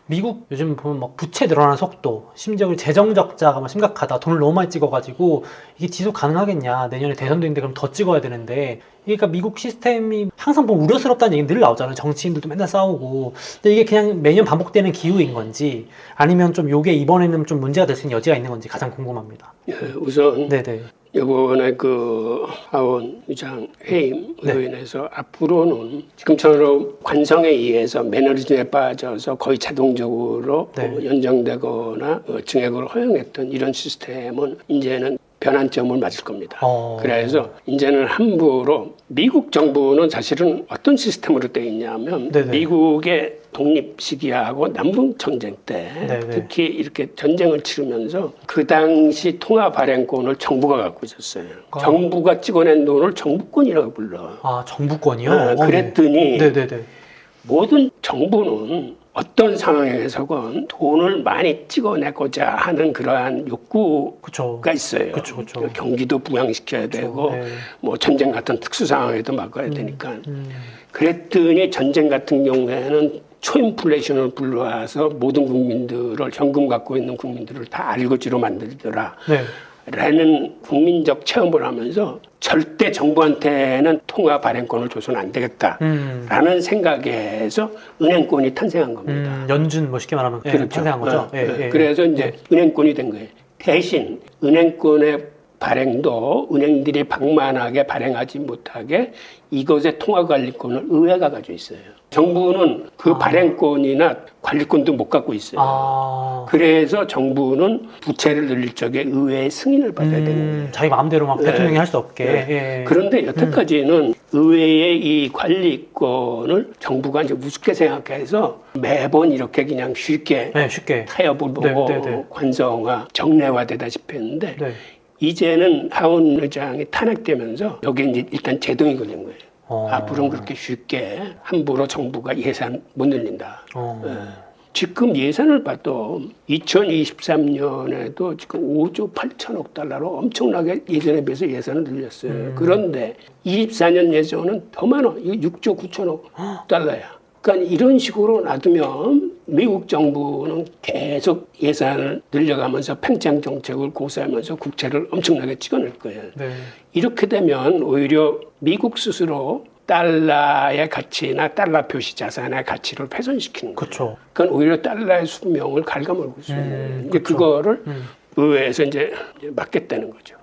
미국 요즘 보면 막 부채 늘어나는 속도, 심지어 재정 적자가 막 심각하다, 돈을 너무 많이 찍어가지고 이게 지속 가능하겠냐, 내년에 대선도 있는데 그럼 더 찍어야 되는데, 그러니까 미국 시스템이 항상 보면 우려스럽다는 얘기 늘 나오잖아요. 정치인들도 맨날 싸우고. 근데 이게 그냥 매년 반복되는 기후인 건지, 아니면 좀 요게 이번에는 좀 문제가 될 수 있는 여지가 있는 건지 가장 궁금합니다. 우선 네네. 이번에 그 하원 의장 해임으로 인해서 앞으로는 지금처럼 관성에 의해서 매너리즘에 빠져서 거의 자동적으로 연장되거나 증액을 허용했던 이런 시스템은 이제는 변환점을 맞을 겁니다. 그래서 이제는 함부로 미국 정부는 사실은 어떤 시스템으로 되어 있냐면 미국의 독립 시기하고 남북 전쟁 때 특히 이렇게 전쟁을 치르면서 그 당시 통화 발행권을 정부가 갖고 있었어요. 정부가 찍어낸 돈을 정부권이라고 불러. 아, 정부권이요? 그랬더니 모든 정부는 어떤 상황에서건 돈을 많이 찍어내고자 하는 그러한 욕구가 있어요. 경기도 부양시켜야 되고 뭐 전쟁 같은 특수 상황에도 막아야 되니까. 그랬더니 전쟁 같은 경우에는 초인플레이션을 불러와서 모든 국민들을, 현금 갖고 있는 국민들을 다 알거지로 만들더라. 라는 국민적 체험을 하면서 절대 정부한테는 통화 발행권을 줘서는 안 되겠다라는 생각에서 은행권이 탄생한 겁니다. 연준 쉽게 말하면 탄생한 거죠. 그래서 이제 은행권이 된 거예요. 대신 은행권의 발행도 은행들이 방만하게 발행하지 못하게 이것의 통화 관리권을 의회가 가지고 있어요. 정부는 그 발행권이나 관리권도 못 갖고 있어요. 그래서 정부는 부채를 늘릴 적에 의회의 승인을 받아야 되는 거예요. 자기 마음대로 막 대통령이 할 수 없게. 그런데 여태까지는 의회의 이 관리권을 정부가 이제 우습게 생각해서 매번 이렇게 그냥 쉽게 타협을 보고 관성화, 정례화되다시피 했는데 이제는 하원 의장이 탄핵되면서 여기에 이제 일단 제동이 걸린 거예요. 앞으로는 그렇게 쉽게 함부로 정부가 예산 못 늘린다. 지금 예산을 봐도 2023년에도 지금 5조 8천억 달러로 엄청나게 예전에 비해서 예산을 늘렸어요. 그런데 24년 예산은 더 많아. 이거 6조 9천억 달러야. 그러니까 이런 식으로 놔두면 미국 정부는 계속 예산을 늘려가면서 팽창 정책을 고수하면서 국채를 엄청나게 찍어낼 거예요. 이렇게 되면 오히려 미국 스스로 달러의 가치나 달러 표시 자산의 가치를 훼손시키는 거예요. 그러니까 오히려 달러의 수명을 갉아먹을 수 있는 이제 그거를 의회에서 이제 막겠다는 거죠.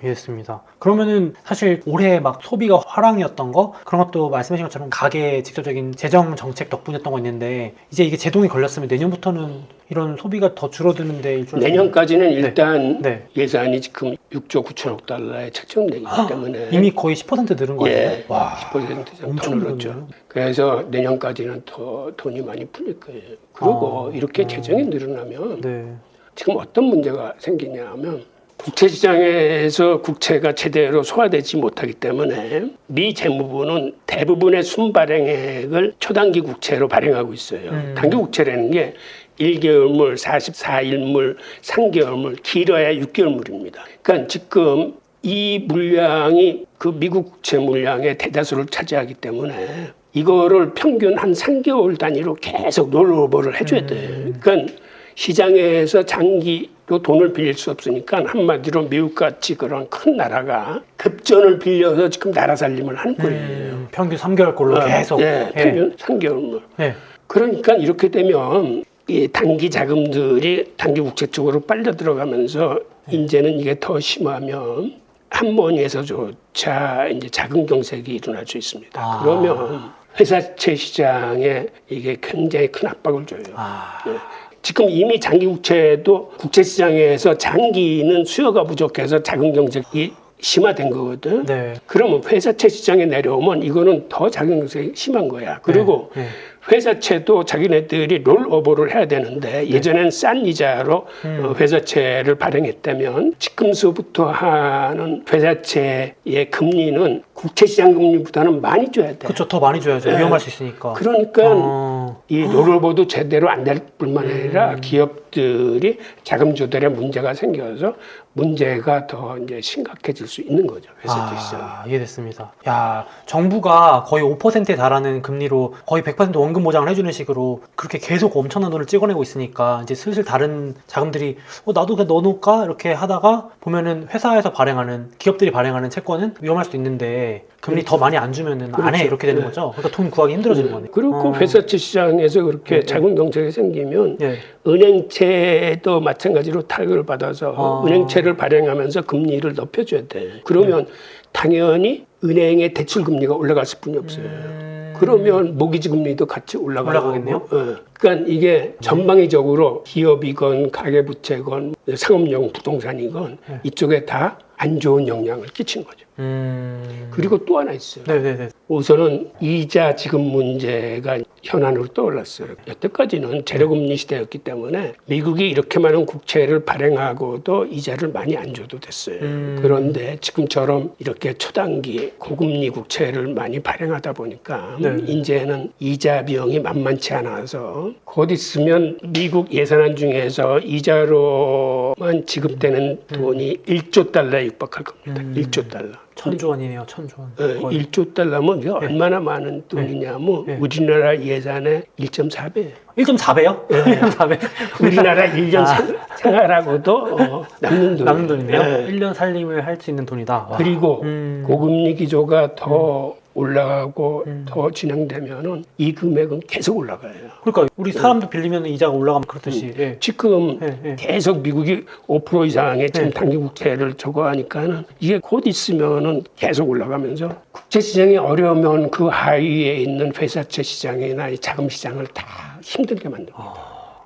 이해했습니다. 그러면은 사실 올해 막 소비가 화랑이었던 거 그런 것도 말씀하신 것처럼 가계의 직접적인 재정 정책 덕분이었던 거 있는데 이제 이게 제동이 걸렸으면 내년부터는 이런 소비가 더 줄어드는데 내년까지는 일단 예산이 지금 6조 9천억 달러에 책정되기 때문에 이미 거의 10% 늘은 거 아니에요? 10% 엄청 늘었죠. 그래서 내년까지는 더 돈이 많이 풀릴 거예요. 그리고 이렇게 재정이 늘어나면 지금 어떤 문제가 생기냐 하면 국채시장에서 국채가 제대로 소화되지 못하기 때문에 미 재무부는 대부분의 순발행액을 초단기 국채로 발행하고 있어요. 단기 국채라는 게 1개월물, 44일물, 3개월물, 길어야 6개월물입니다. 그러니까 지금 이 물량이 그 미국 국채 물량의 대다수를 차지하기 때문에 이거를 평균 한 3개월 단위로 계속 롤오버를 해줘야 돼요. 그러니까 시장에서 장기로 돈을 빌릴 수 없으니까 한마디로 미국같이 그런 큰 나라가 급전을 빌려서 지금 나라 살림을 하는 거예요. 평균 3개월 꼴로 계속. 평균 3개월물. 그러니까 이렇게 되면 이 단기 자금들이 단기 국채 쪽으로 빨려 들어가면서 이제는 이게 더 심하면 한번에서조차 이제 자금 경색이 일어날 수 있습니다. 그러면 회사채 시장에 이게 굉장히 큰 압박을 줘요. 지금 이미 장기 국채도 국채시장에서 장기는 수요가 부족해서 자금 경색이 심화된 거거든. 그러면 회사채 시장에 내려오면 이거는 더 자금 경색이 심한 거야. 그리고 회사채도 자기네들이 롤오버를 해야 되는데 예전에는 싼 이자로 회사채를 발행했다면 지금서부터 하는 회사채의 금리는 국채시장 금리보다는 많이 줘야 돼. 그렇죠. 더 많이 줘야죠. 위험할 수 있으니까. 그러니까 이 롤오버도 제대로 안 될 뿐만 아니라 기업들이 자금 조달에 문제가 생겨서 문제가 더 이제 심각해질 수 있는 거죠. 회사채 시장. 이해됐습니다. 야, 정부가 거의 5%에 달하는 금리로 거의 100% 원금 보장을 해주는 식으로 그렇게 계속 엄청난 돈을 찍어내고 있으니까 이제 슬슬 다른 자금들이 나도 그냥 넣어놓을까? 이렇게 하다가 보면은 회사에서 발행하는, 기업들이 발행하는 채권은 위험할 수도 있는데 금리 더 많이 안 주면은 안 해. 이렇게 되는 거죠. 그러니까 돈 구하기 힘들어지는 거네요. 그리고 회사채 시장에서 그렇게 자금 경색이 생기면 은행채도 마찬가지로 타격을 받아서 은행채를 발행하면서 금리를 높여줘야 돼. 그러면 당연히 은행의 대출 금리가 올라갔을 뿐이 없어요. 그러면 모기지 금리도 같이 올라가겠네요. 그러니까 이게 전방위적으로 기업이건 가계부채건 상업용 부동산이건 이쪽에 다 안 좋은 영향을 끼친 거죠. 그리고 또 하나 있어요. 네네네. 우선은 이자 지급 문제가 현안으로 떠올랐어요. 여태까지는 제로금리 시대였기 때문에 미국이 이렇게 많은 국채를 발행하고도 이자를 많이 안 줘도 됐어요. 그런데 지금처럼 이렇게 초단기 고금리 국채를 많이 발행하다 보니까 이제는 이자 비용이 만만치 않아서 곧 있으면 미국 예산안 중에서 이자로만 지급되는 돈이 1조 달러에 육박할 겁니다. 1조 달러. 1000조 원이네요. 1000조 원. 1조 달러면 이게 얼마나 많은 돈이냐면 우리나라 예산의 1.4배예요. 1.4배요? 1.4배. 우리나라 1년 생활하고도 남는 돈이네요. 1년 살림을 할 수 있는 돈이다. 와. 그리고 고금리 기조가 더 올라가고 더 진행되면은 이 금액은 계속 올라가요. 그러니까 우리 사람도 빌리면 이자가 올라가면 그렇듯이. 지금 계속 미국이 5% 이상의 지금 단기 국채를 저거 하니까는 이게 곧 있으면은 계속 올라가면서 국채 시장이 어려우면 그 하위에 있는 회사채 시장이나 이 자금 시장을 다 힘들게 만듭니다.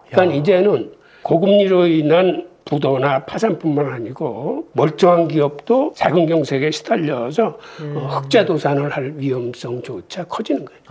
그러니까 이제는 고금리로 인한 부도나 파산뿐만 아니고 멀쩡한 기업도 자금 경색에 시달려서 흑자 도산을 할 위험성조차 커지는 거예요.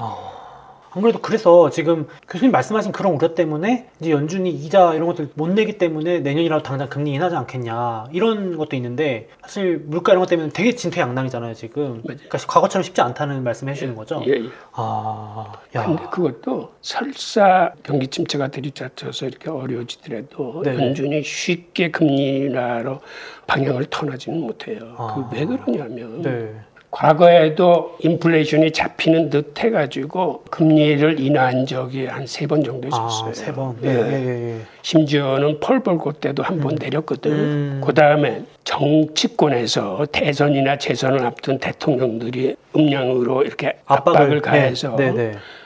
안 그래도 그래서 지금 교수님 말씀하신 그런 우려 때문에 이제 연준이 이자 이런 것들 못 내기 때문에 내년이라도 당장 금리 인하지 않겠냐 이런 것도 있는데 사실 물가 이런 것 때문에 되게 진퇴양난이잖아요 지금. 그러니까 과거처럼 쉽지 않다는 말씀 해주시는 거죠. 근데 그것도 설사 경기 침체가 들이닥쳐서 이렇게 어려워지더라도 연준이 쉽게 금리 인하로 방향을 터나지는 못해요. 그 왜 그러냐면 과거에도 인플레이션이 잡히는 듯 해가지고 금리를 인하한 적이 한 3번 정도 있었어요. 3번. 심지어는 펄 벌고 때도 한 번 내렸거든. 그 다음에 정치권에서 대선이나 재선을 앞둔 대통령들이 음량으로 이렇게 압박을 가해서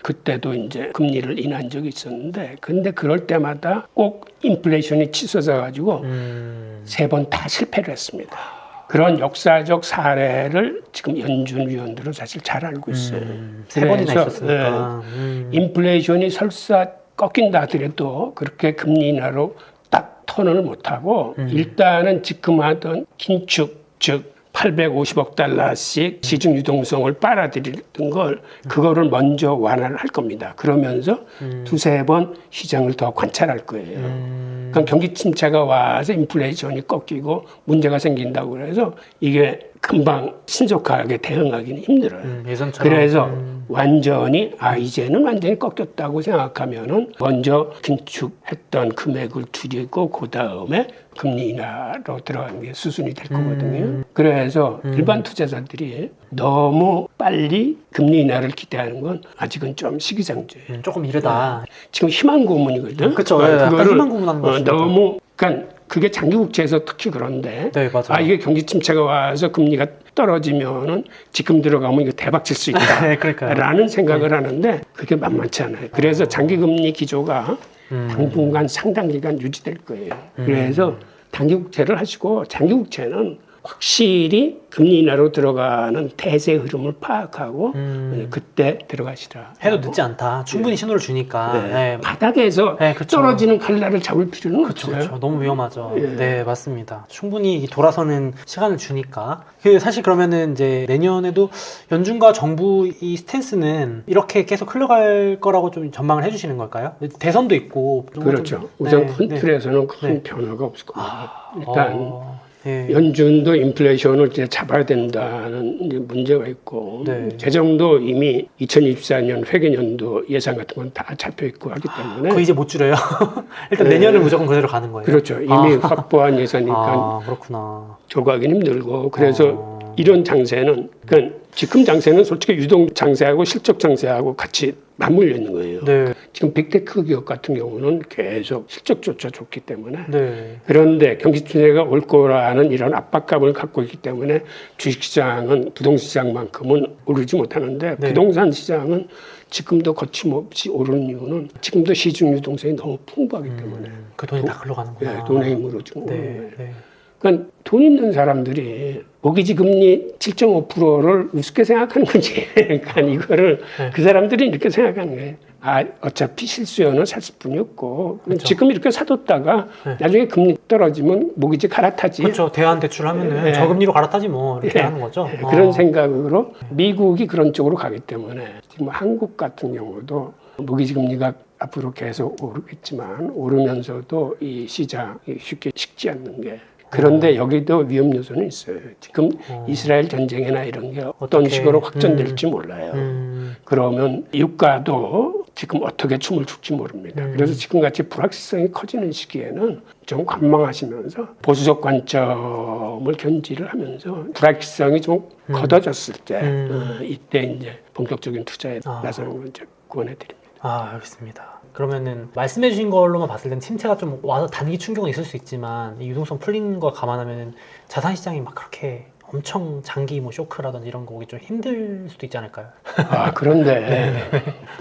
그때도 이제 금리를 인한 적이 있었는데, 근데 그럴 때마다 꼭 인플레이션이 치솟아가지고 3번 다 실패를 했습니다. 그런 역사적 사례를 지금 연준 위원들은 사실 잘 알고 있어요. 3번이나 있었으니까. 인플레이션이 설사 꺾인다 하더라도 그렇게 금리 인하로 딱 턴을 못하고 일단은 지금 하던 긴축, 즉 850억 달러씩 시중 유동성을 빨아들이던 걸 그거를 먼저 완화를 할 겁니다. 그러면서 두세 번 시장을 더 관찰할 거예요. 그러니까 경기 침체가 와서 인플레이션이 꺾이고 문제가 생긴다고 그래서 이게 금방 신속하게 대응하기는 힘들어요. 예전처럼. 그래서 완전히 이제는 완전히 꺾였다고 생각하면은 먼저 긴축했던 금액을 줄이고 그 다음에 금리 인하로 들어가는 게 수순이 될 거거든요. 그래서 일반 투자자들이 너무 빨리 금리 인하를 기대하는 건 아직은 좀 시기상조예요. 조금 이르다. 지금 희망 고문이거든. 그렇죠. 그거를 희망 고문하는 거 너무 그러니까 그게 장기 국채에서 특히 그런데 이게 경기 침체가 와서 금리가 떨어지면은 지금 들어가면 이거 대박 칠 수 있다 라는 생각을 하는데 그게 만만치 않아요. 그래서 장기 금리 기조가 당분간 상당 기간 유지될 거예요. 그래서 단기 국채를 하시고 장기 국채는 확실히 금리 인하로 들어가는 대세 흐름을 파악하고 그때 들어가시라. 해도 늦지 않다. 충분히 신호를 주니까. 바닥에서 떨어지는 칼날을 잡을 필요는 없어요. 그렇죠. 너무 위험하죠. 네, 맞습니다. 충분히 돌아서는 시간을 주니까. 사실 그러면은 이제 내년에도 연준과 정부 이 스탠스는 이렇게 계속 흘러갈 거라고 좀 전망을 해주시는 걸까요? 대선도 있고. 그렇죠. 우선 큰 틀에서는 큰 변화가 없을 겁니다. 일단 예. 연준도 인플레이션을 이제 잡아야 된다는 이제 문제가 있고 네. 재정도 이미 2024년 회계년도 예산 같은 건 다 잡혀 있고 하기 때문에 그거 이제 못 줄여요. 일단 내년을 무조건 그대로 가는 거예요. 그렇죠. 이미 확보한 예산이니까 그렇구나. 조각이 힘들고 그래서 이런 장세는 그러니까 지금 장세는 솔직히 유동 장세하고 실적 장세하고 같이 맞물려 있는 거예요. 네. 지금 빅테크 기업 같은 경우는 계속 실적조차 좋기 때문에 네. 그런데 경기 침체가 올 거라는 이런 압박감을 갖고 있기 때문에 주식시장은 부동시장만큼은 오르지 못하는데 네. 부동산 시장은 지금도 거침없이 오르는 이유는 지금도 시중 유동성이 너무 풍부하기 때문에 그 돈이 다 글로 가는구나. 예, 돈의 힘으로 지금 오르는 네. 거예요. 네. 그러니까 돈 있는 사람들이 모기지 금리 7.5%를 우습게 생각하는 거지. 그러니까 이거를 네. 그 사람들이 이렇게 생각하는 거예요. 아, 어차피 실수요는 살 뿐이었고 그렇죠. 지금 이렇게 사뒀다가 네. 나중에 금리 떨어지면 모기지 갈아타지. 그렇죠. 대안 대출하면은 예. 저금리로 갈아타지 뭐 이렇게 예. 하는 거죠. 그런 생각으로 미국이 그런 쪽으로 가기 때문에 지금 한국 같은 경우도 모기지 금리가 앞으로 계속 오르겠지만 오르면서도 이 시장이 쉽게 식지 않는 게 그런데 여기도 위험 요소는 있어요. 지금 이스라엘 전쟁이나 이런 게 어떤 어떻게, 식으로 확전될지 몰라요. 그러면 유가도 지금 어떻게 춤을 출지 모릅니다. 그래서 지금같이 불확실성이 커지는 시기에는 좀 관망하시면서 보수적 관점을 견지를 하면서 불확실성이 좀 걷어졌을 때 이때 이제 본격적인 투자에 나서는 걸 이제 권해드립니다. 알겠습니다. 그러면은 말씀해주신 걸로만 봤을 땐 침체가 좀 와서 단기 충격은 있을 수 있지만 이 유동성 풀리는 걸 감안하면은 자산 시장이 막 그렇게 엄청 장기 뭐 쇼크라든지 이런 거 오기 좀 힘들 수도 있지 않을까요? 그런데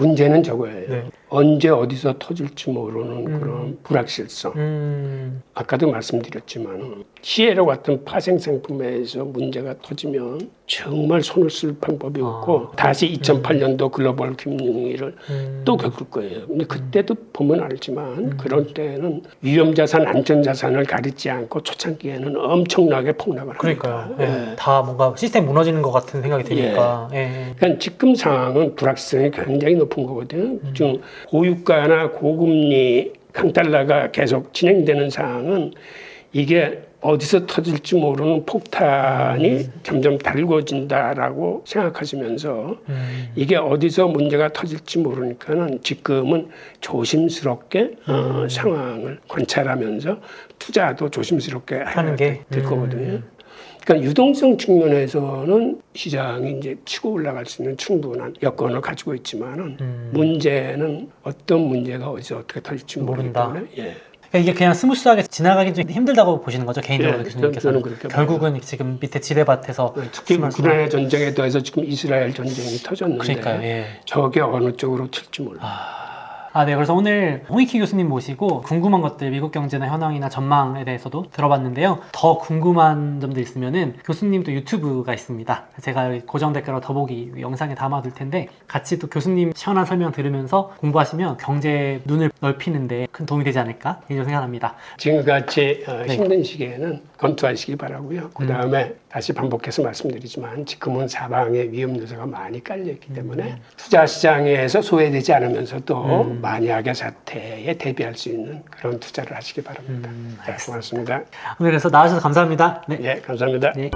문제는 저거예요. 네. 언제 어디서 터질지 모르는 그런 불확실성. 아까도 말씀드렸지만 시에로 같은 파생 상품에서 문제가 터지면 정말 손을 쓸 방법이 없고 다시 2008년도 글로벌 금융위기를 또 겪을 거예요. 근데 그때도 보면 알지만 그런 때는 위험자산, 안전자산을 가리지 않고 초창기에는 엄청나게 폭락을 합니다. 그러니까요. 예. 다 뭔가 시스템 무너지는 것 같은 생각이 드니까. 예. 그러니까 지금 상황은 불확실성이 굉장히 높은 거거든요. 지금 고유가나 고금리 강달러가 계속 진행되는 상황은 이게 어디서 터질지 모르는 폭탄이 점점 달궈진다라고 생각하시면서 이게 어디서 문제가 터질지 모르니까는 지금은 조심스럽게 상황을 관찰하면서 투자도 조심스럽게 하는 게 될 거거든요. 그러니까 유동성 측면에서는 시장이 이제 치고 올라갈 수 있는 충분한 여건을 가지고 있지만은 문제는 어떤 문제가 어디서 어떻게 터질지 모르기 때문에 이게 그냥 스무스하게 지나가기 좀 힘들다고 보시는 거죠, 개인적으로 교수님께서는. 결국은 지금 밑에 지뢰밭에서 특히 우크라이나 전쟁에 더해서 지금 이스라엘 전쟁이 터졌는데 그러니까요. 저게 어느 쪽으로 튈지 몰라요. 네. 그래서 오늘 홍익희 교수님 모시고 궁금한 것들, 미국 경제나 현황이나 전망에 대해서도 들어봤는데요. 더 궁금한 점들 있으면은 교수님도 유튜브가 있습니다. 제가 고정 댓글로 더보기 영상에 담아둘 텐데 같이 또 교수님 시원한 설명 들으면서 공부하시면 경제 눈을 넓히는데 큰 도움이 되지 않을까 이런 생각합니다. 지금같이 힘든 시기에는 검토하시기 바라고요. 그 다음에 다시 반복해서 말씀드리지만 지금은 사방에 위험 요소가 많이 깔려있기 때문에 투자 시장에서 소외되지 않으면서도 만약의 사태에 대비할 수 있는 그런 투자를 하시기 바랍니다. 네, 고맙습니다. 오늘 그래서 나와주셔서 감사합니다. 네, 감사합니다. 네.